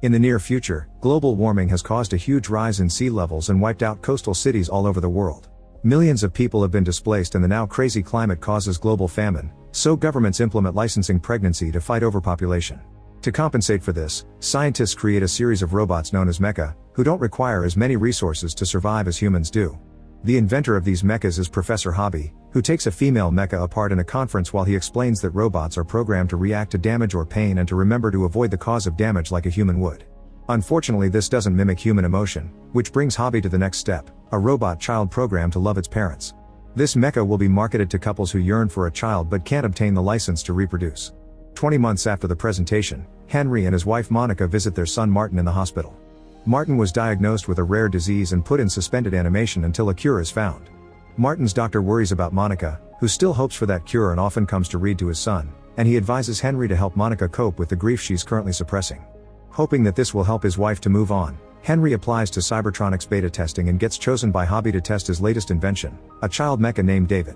In the near future, global warming has caused a huge rise in sea levels and wiped out coastal cities all over the world. Millions of people have been displaced and the now crazy climate causes global famine, so governments implement licensing pregnancy to fight overpopulation. To compensate for this, scientists create a series of robots known as mecha, who don't require as many resources to survive as humans do. The inventor of these mechas is Professor Hobby, who takes a female mecha apart in a conference while he explains that robots are programmed to react to damage or pain and to remember to avoid the cause of damage like a human would. Unfortunately, this doesn't mimic human emotion, which brings Hobby to the next step, a robot child programmed to love its parents. This mecha will be marketed to couples who yearn for a child but can't obtain the license to reproduce. 20 months after the presentation, Henry and his wife Monica visit their son Martin in the hospital. Martin was diagnosed with a rare disease and put in suspended animation until a cure is found. Martin's doctor worries about Monica, who still hopes for that cure and often comes to read to his son, and he advises Henry to help Monica cope with the grief she's currently suppressing. Hoping that this will help his wife to move on, Henry applies to Cybertronics beta testing and gets chosen by Hobby to test his latest invention, a child mecha named David.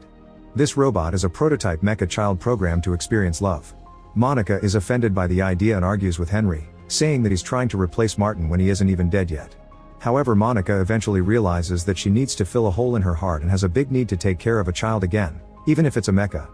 This robot is a prototype mecha child programmed to experience love. Monica is offended by the idea and argues with Henry, saying that he's trying to replace Martin when he isn't even dead yet. However, Monica eventually realizes that she needs to fill a hole in her heart and has a big need to take care of a child again, even if it's a mecha.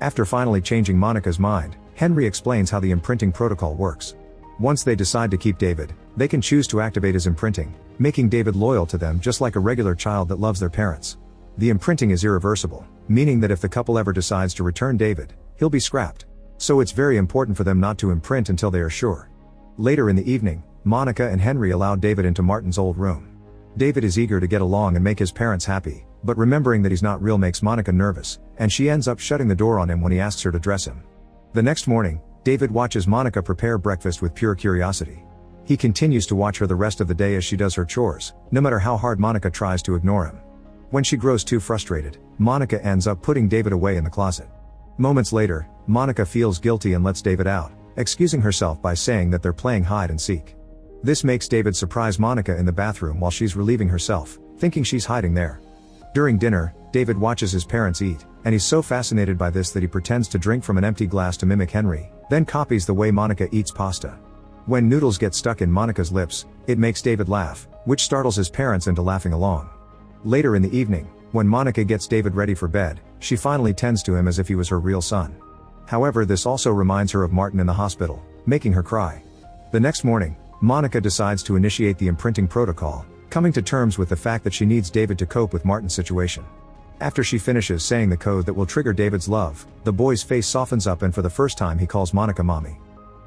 After finally changing Monica's mind, Henry explains how the imprinting protocol works. Once they decide to keep David, they can choose to activate his imprinting, making David loyal to them just like a regular child that loves their parents. The imprinting is irreversible, meaning that if the couple ever decides to return David, he'll be scrapped. So it's very important for them not to imprint until they are sure. Later in the evening, Monica and Henry allow David into Martin's old room. David is eager to get along and make his parents happy, but remembering that he's not real makes Monica nervous, and she ends up shutting the door on him when he asks her to dress him. The next morning, David watches Monica prepare breakfast with pure curiosity. He continues to watch her the rest of the day as she does her chores, no matter how hard Monica tries to ignore him. When she grows too frustrated, Monica ends up putting David away in the closet. Moments later, Monica feels guilty and lets David out, excusing herself by saying that they're playing hide and seek. This makes David surprise Monica in the bathroom while she's relieving herself, thinking she's hiding there. During dinner, David watches his parents eat, and he's so fascinated by this that he pretends to drink from an empty glass to mimic Henry, then copies the way Monica eats pasta. When noodles get stuck in Monica's lips, it makes David laugh, which startles his parents into laughing along. Later in the evening, when Monica gets David ready for bed, she finally tends to him as if he was her real son. However, this also reminds her of Martin in the hospital, making her cry. The next morning, Monica decides to initiate the imprinting protocol, coming to terms with the fact that she needs David to cope with Martin's situation. After she finishes saying the code that will trigger David's love, the boy's face softens up and for the first time he calls Monica mommy.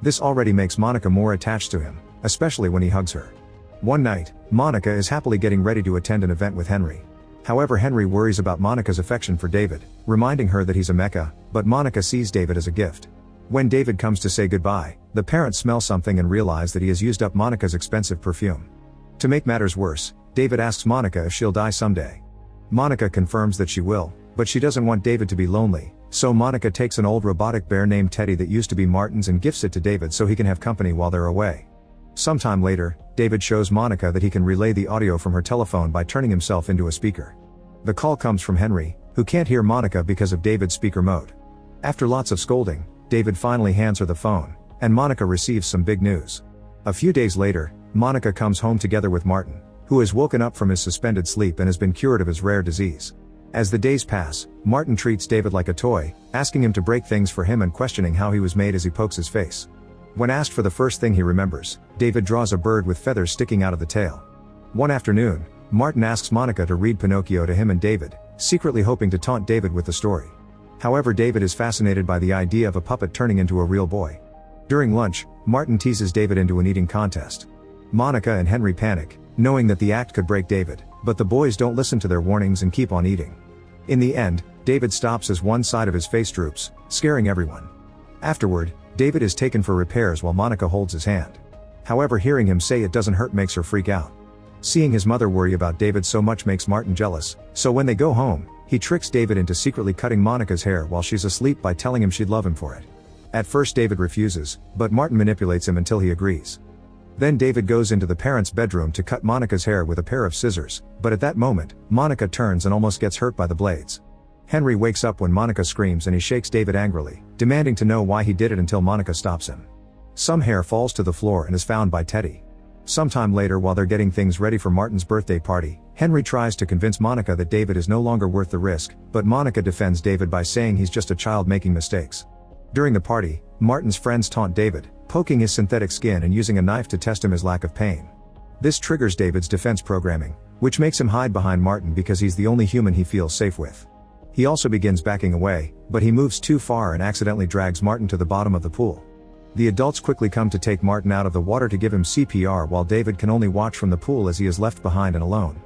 This already makes Monica more attached to him, especially when he hugs her. One night, Monica is happily getting ready to attend an event with Henry. However, Henry worries about Monica's affection for David, reminding her that he's a mecha, but Monica sees David as a gift. When David comes to say goodbye, the parents smell something and realize that he has used up Monica's expensive perfume. To make matters worse, David asks Monica if she'll die someday. Monica confirms that she will, but she doesn't want David to be lonely, so Monica takes an old robotic bear named Teddy that used to be Martin's and gifts it to David so he can have company while they're away. Sometime later, David shows Monica that he can relay the audio from her telephone by turning himself into a speaker. The call comes from Henry, who can't hear Monica because of David's speaker mode. After lots of scolding, David finally hands her the phone, and Monica receives some big news. A few days later, Monica comes home together with Martin, who has woken up from his suspended sleep and has been cured of his rare disease. As the days pass, Martin treats David like a toy, asking him to break things for him and questioning how he was made as he pokes his face. When asked for the first thing he remembers, David draws a bird with feathers sticking out of the tail. One afternoon, Martin asks Monica to read Pinocchio to him and David, secretly hoping to taunt David with the story. However, David is fascinated by the idea of a puppet turning into a real boy. During lunch, Martin teases David into an eating contest. Monica and Henry panic, knowing that the act could break David, but the boys don't listen to their warnings and keep on eating. In the end, David stops as one side of his face droops, scaring everyone. Afterward, David is taken for repairs while Monica holds his hand. However, hearing him say it doesn't hurt makes her freak out. Seeing his mother worry about David so much makes Martin jealous, so when they go home, he tricks David into secretly cutting Monica's hair while she's asleep by telling him she'd love him for it. At first David refuses, but Martin manipulates him until he agrees. Then David goes into the parents' bedroom to cut Monica's hair with a pair of scissors, but at that moment, Monica turns and almost gets hurt by the blades. Henry wakes up when Monica screams and he shakes David angrily, demanding to know why he did it until Monica stops him. Some hair falls to the floor and is found by Teddy. Sometime later, while they're getting things ready for Martin's birthday party, Henry tries to convince Monica that David is no longer worth the risk, but Monica defends David by saying he's just a child making mistakes. During the party, Martin's friends taunt David, poking his synthetic skin and using a knife to test his lack of pain. This triggers David's defense programming, which makes him hide behind Martin because he's the only human he feels safe with. He also begins backing away, but he moves too far and accidentally drags Martin to the bottom of the pool. The adults quickly come to take Martin out of the water to give him CPR while David can only watch from the pool as he is left behind and alone.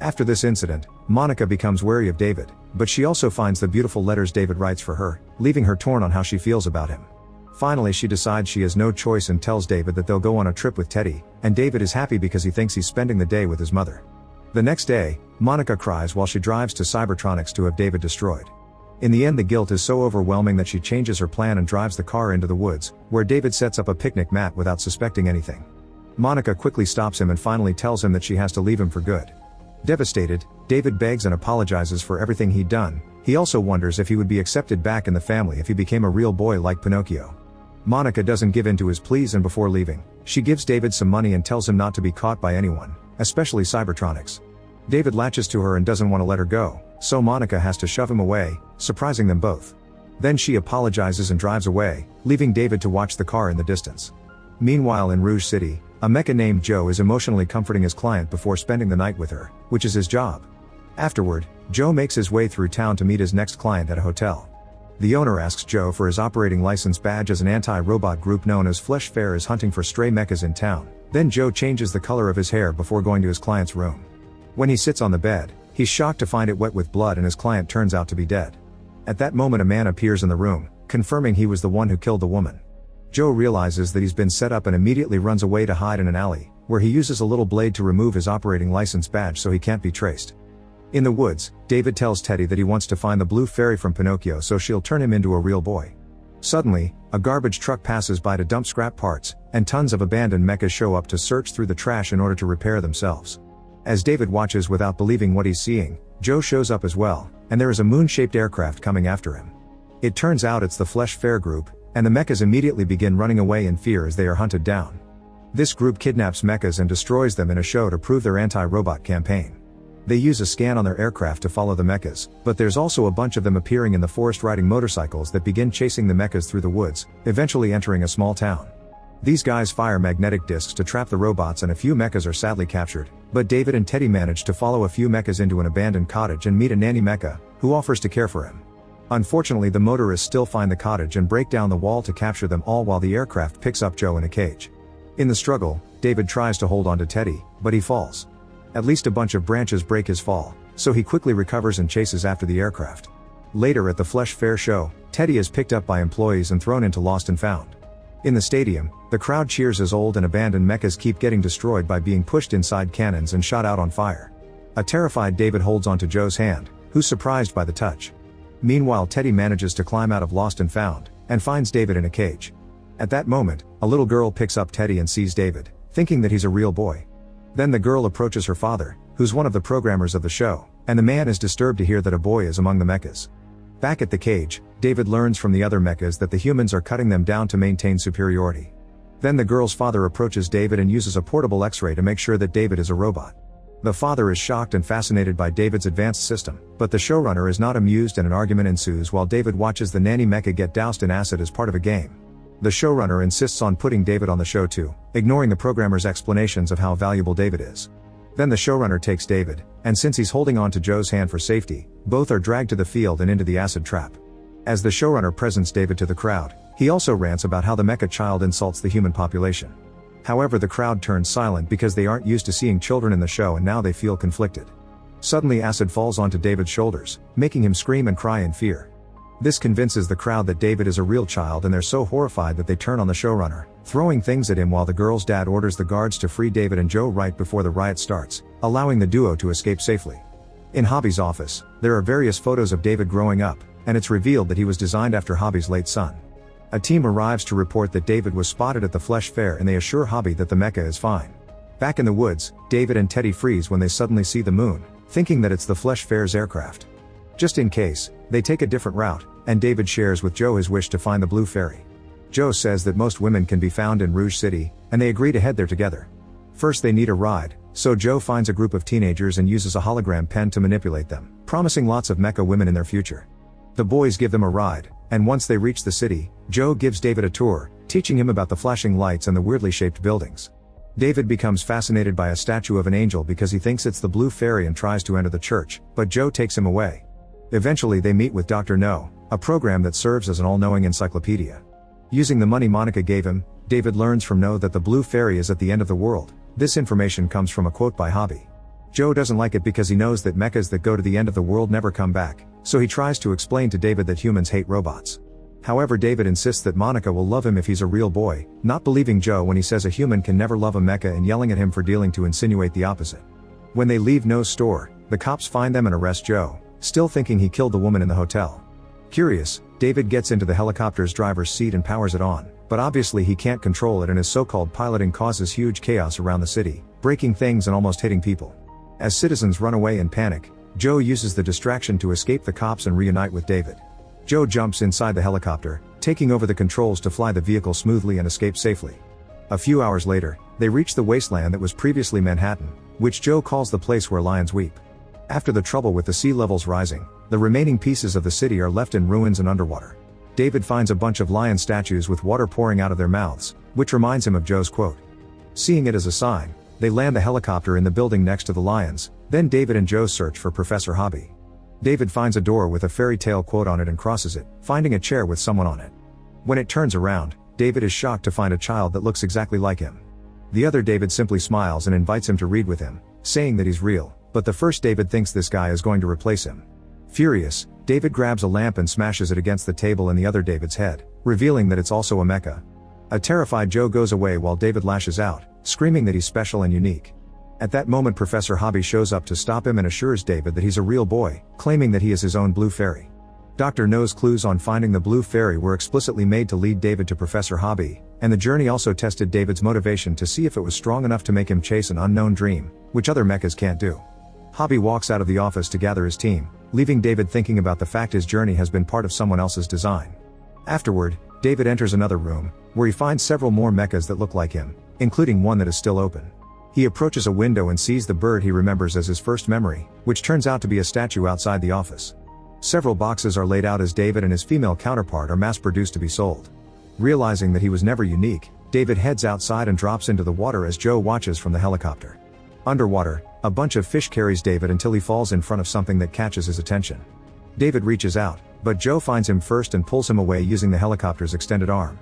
After this incident, Monica becomes wary of David, but she also finds the beautiful letters David writes for her, leaving her torn on how she feels about him. Finally, she decides she has no choice and tells David that they'll go on a trip with Teddy, and David is happy because he thinks he's spending the day with his mother. The next day, Monica cries while she drives to Cybertronics to have David destroyed. In the end, the guilt is so overwhelming that she changes her plan and drives the car into the woods, where David sets up a picnic mat without suspecting anything. Monica quickly stops him and finally tells him that she has to leave him for good. Devastated, David begs and apologizes for everything he'd done. He also wonders if he would be accepted back in the family if he became a real boy like Pinocchio. Monica doesn't give in to his pleas, and before leaving, she gives David some money and tells him not to be caught by anyone, especially Cybertronics. David latches to her and doesn't want to let her go, so Monica has to shove him away, surprising them both. Then she apologizes and drives away, leaving David to watch the car in the distance. Meanwhile, in Rouge City, a mecha named Joe is emotionally comforting his client before spending the night with her, which is his job. Afterward, Joe makes his way through town to meet his next client at a hotel. The owner asks Joe for his operating license badge as an anti-robot group known as Flesh Fair is hunting for stray mechas in town. Then Joe changes the color of his hair before going to his client's room. When he sits on the bed, he's shocked to find it wet with blood and his client turns out to be dead. At that moment, a man appears in the room, confirming he was the one who killed the woman. Joe realizes that he's been set up and immediately runs away to hide in an alley, where he uses a little blade to remove his operating license badge so he can't be traced. In the woods, David tells Teddy that he wants to find the blue fairy from Pinocchio so she'll turn him into a real boy. Suddenly, a garbage truck passes by to dump scrap parts, and tons of abandoned mechas show up to search through the trash in order to repair themselves. As David watches without believing what he's seeing, Joe shows up as well, and there is a moon-shaped aircraft coming after him. It turns out it's the Flesh Fair group, and the mechas immediately begin running away in fear as they are hunted down. This group kidnaps mechas and destroys them in a show to prove their anti-robot campaign. They use a scan on their aircraft to follow the mechas, but there's also a bunch of them appearing in the forest riding motorcycles that begin chasing the mechas through the woods, eventually entering a small town. These guys fire magnetic discs to trap the robots and a few mechas are sadly captured, but David and Teddy manage to follow a few mechas into an abandoned cottage and meet a nanny mecha, who offers to care for him. Unfortunately, the motorists still find the cottage and break down the wall to capture them all while the aircraft picks up Joe in a cage. In the struggle, David tries to hold on to Teddy, but he falls. At least a bunch of branches break his fall, so he quickly recovers and chases after the aircraft. Later at the Flesh Fair show, Teddy is picked up by employees and thrown into Lost and Found. In the stadium, the crowd cheers as old and abandoned mechas keep getting destroyed by being pushed inside cannons and shot out on fire. A terrified David holds onto Joe's hand, who's surprised by the touch. Meanwhile, Teddy manages to climb out of Lost and Found, and finds David in a cage. At that moment, a little girl picks up Teddy and sees David, thinking that he's a real boy. Then the girl approaches her father, who's one of the programmers of the show, and the man is disturbed to hear that a boy is among the mechas. Back at the cage, David learns from the other mechas that the humans are cutting them down to maintain superiority. Then the girl's father approaches David and uses a portable X-ray to make sure that David is a robot. The father is shocked and fascinated by David's advanced system, but the showrunner is not amused and an argument ensues while David watches the nanny mecha get doused in acid as part of a game. The showrunner insists on putting David on the show too, ignoring the programmer's explanations of how valuable David is. Then the showrunner takes David, and since he's holding on to Joe's hand for safety, both are dragged to the field and into the acid trap. As the showrunner presents David to the crowd, he also rants about how the mecha child insults the human population. However, the crowd turns silent because they aren't used to seeing children in the show and now they feel conflicted. Suddenly acid falls onto David's shoulders, making him scream and cry in fear. This convinces the crowd that David is a real child and they're so horrified that they turn on the showrunner, throwing things at him while the girl's dad orders the guards to free David and Joe right before the riot starts, allowing the duo to escape safely. In Hobby's office, there are various photos of David growing up, and it's revealed that he was designed after Hobby's late son. A team arrives to report that David was spotted at the Flesh Fair and they assure Hobby that the mecha is fine. Back in the woods, David and Teddy freeze when they suddenly see the moon, thinking that it's the Flesh Fair's aircraft. Just in case, they take a different route, and David shares with Joe his wish to find the blue fairy. Joe says that most women can be found in Rouge City, and they agree to head there together. First they need a ride, so Joe finds a group of teenagers and uses a hologram pen to manipulate them, promising lots of mecha women in their future. The boys give them a ride, and once they reach the city, Joe gives David a tour, teaching him about the flashing lights and the weirdly shaped buildings. David becomes fascinated by a statue of an angel because he thinks it's the Blue Fairy and tries to enter the church, but Joe takes him away. Eventually they meet with Dr. No, a program that serves as an all-knowing encyclopedia. Using the money Monica gave him, David learns from No that the Blue Fairy is at the end of the world. This information comes from a quote by Hobby. Joe doesn't like it because he knows that mechas that go to the end of the world never come back, so he tries to explain to David that humans hate robots. However, David insists that Monica will love him if he's a real boy, not believing Joe when he says a human can never love a mecha and yelling at him for dealing to insinuate the opposite. When they leave No's store, the cops find them and arrest Joe, still thinking he killed the woman in the hotel. Curious, David gets into the helicopter's driver's seat and powers it on, but obviously he can't control it and his so-called piloting causes huge chaos around the city, breaking things and almost hitting people. As citizens run away in panic, Joe uses the distraction to escape the cops and reunite with David. Joe jumps inside the helicopter, taking over the controls to fly the vehicle smoothly and escape safely. A few hours later, they reach the wasteland that was previously Manhattan, which Joe calls the place where lions weep. After the trouble with the sea levels rising, the remaining pieces of the city are left in ruins and underwater. David finds a bunch of lion statues with water pouring out of their mouths, which reminds him of Joe's quote. Seeing it as a sign, they land the helicopter in the building next to the lions, then David and Joe search for Professor Hobby. David finds a door with a fairy tale quote on it and crosses it, finding a chair with someone on it. When it turns around, David is shocked to find a child that looks exactly like him. The other David simply smiles and invites him to read with him, saying that he's real, but the first David thinks this guy is going to replace him. Furious, David grabs a lamp and smashes it against the table in the other David's head, revealing that it's also a mecha. A terrified Joe goes away while David lashes out, screaming that he's special and unique. At that moment Professor Hobby shows up to stop him and assures David that he's a real boy, claiming that he is his own Blue Fairy. Dr. No's clues on finding the Blue Fairy were explicitly made to lead David to Professor Hobby, and the journey also tested David's motivation to see if it was strong enough to make him chase an unknown dream, which other mechas can't do. Hobby walks out of the office to gather his team, leaving David thinking about the fact his journey has been part of someone else's design. Afterward, David enters another room, where he finds several more mechas that look like him, including one that is still open. He approaches a window and sees the bird he remembers as his first memory, which turns out to be a statue outside the office. Several boxes are laid out as David and his female counterpart are mass-produced to be sold. Realizing that he was never unique, David heads outside and drops into the water as Joe watches from the helicopter. Underwater, a bunch of fish carries David until he falls in front of something that catches his attention. David reaches out, but Joe finds him first and pulls him away using the helicopter's extended arm.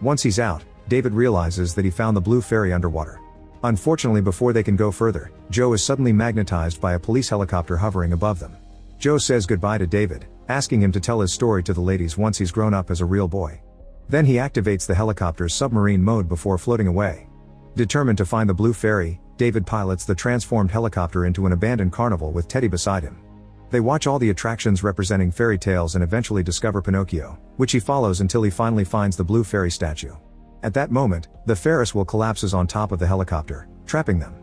Once he's out, David realizes that he found the Blue Fairy underwater. Unfortunately, before they can go further, Joe is suddenly magnetized by a police helicopter hovering above them. Joe says goodbye to David, asking him to tell his story to the ladies once he's grown up as a real boy. Then he activates the helicopter's submarine mode before floating away. Determined to find the Blue Fairy, David pilots the transformed helicopter into an abandoned carnival with Teddy beside him. They watch all the attractions representing fairy tales and eventually discover Pinocchio, which he follows until he finally finds the Blue Fairy statue. At that moment, the Ferris wheel collapses on top of the helicopter, trapping them.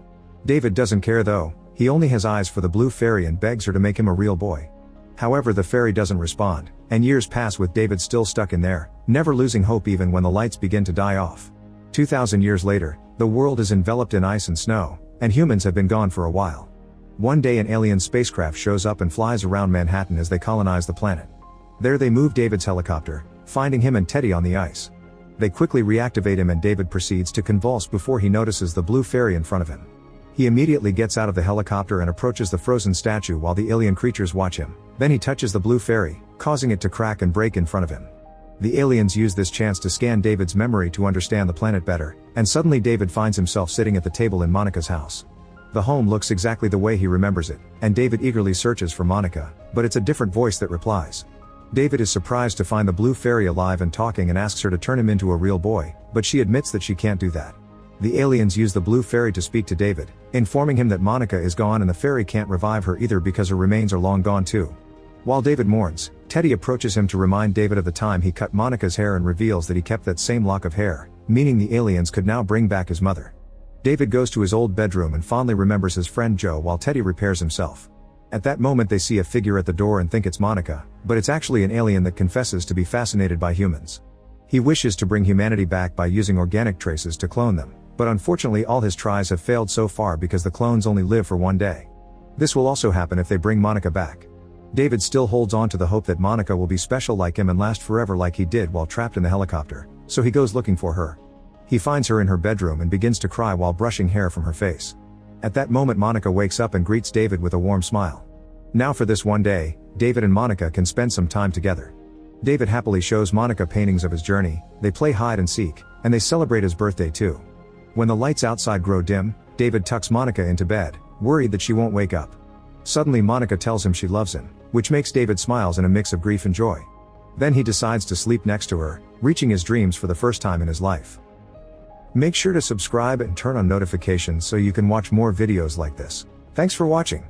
David doesn't care though, he only has eyes for the Blue Fairy and begs her to make him a real boy. However, the fairy doesn't respond, and years pass with David still stuck in there, never losing hope even when the lights begin to die off. 2,000 years later, the world is enveloped in ice and snow, and humans have been gone for a while. One day an alien spacecraft shows up and flies around Manhattan as they colonize the planet. There they move David's helicopter, finding him and Teddy on the ice. They quickly reactivate him and David proceeds to convulse before he notices the Blue Fairy in front of him. He immediately gets out of the helicopter and approaches the frozen statue while the alien creatures watch him. Then he touches the Blue Fairy, causing it to crack and break in front of him. The aliens use this chance to scan David's memory to understand the planet better, and suddenly David finds himself sitting at the table in Monica's house. The home looks exactly the way he remembers it, and David eagerly searches for Monica, but it's a different voice that replies. David is surprised to find the Blue Fairy alive and talking and asks her to turn him into a real boy, but she admits that she can't do that. The aliens use the Blue Fairy to speak to David, informing him that Monica is gone and the fairy can't revive her either because her remains are long gone too. While David mourns, Teddy approaches him to remind David of the time he cut Monica's hair and reveals that he kept that same lock of hair, meaning the aliens could now bring back his mother. David goes to his old bedroom and fondly remembers his friend Joe while Teddy repairs himself. At that moment they see a figure at the door and think it's Monica, but it's actually an alien that confesses to be fascinated by humans. He wishes to bring humanity back by using organic traces to clone them, but unfortunately all his tries have failed so far because the clones only live for one day. This will also happen if they bring Monica back. David still holds on to the hope that Monica will be special like him and last forever like he did while trapped in the helicopter, so he goes looking for her. He finds her in her bedroom and begins to cry while brushing hair from her face. At that moment Monica wakes up and greets David with a warm smile. Now for this one day, David and Monica can spend some time together. David happily shows Monica paintings of his journey, they play hide and seek, and they celebrate his birthday too. When the lights outside grow dim, David tucks Monica into bed, worried that she won't wake up. Suddenly Monica tells him she loves him, which makes David smiles in a mix of grief and joy. Then he decides to sleep next to her, reaching his dreams for the first time in his life. Make sure to subscribe and turn on notifications so you can watch more videos like this. Thanks for watching.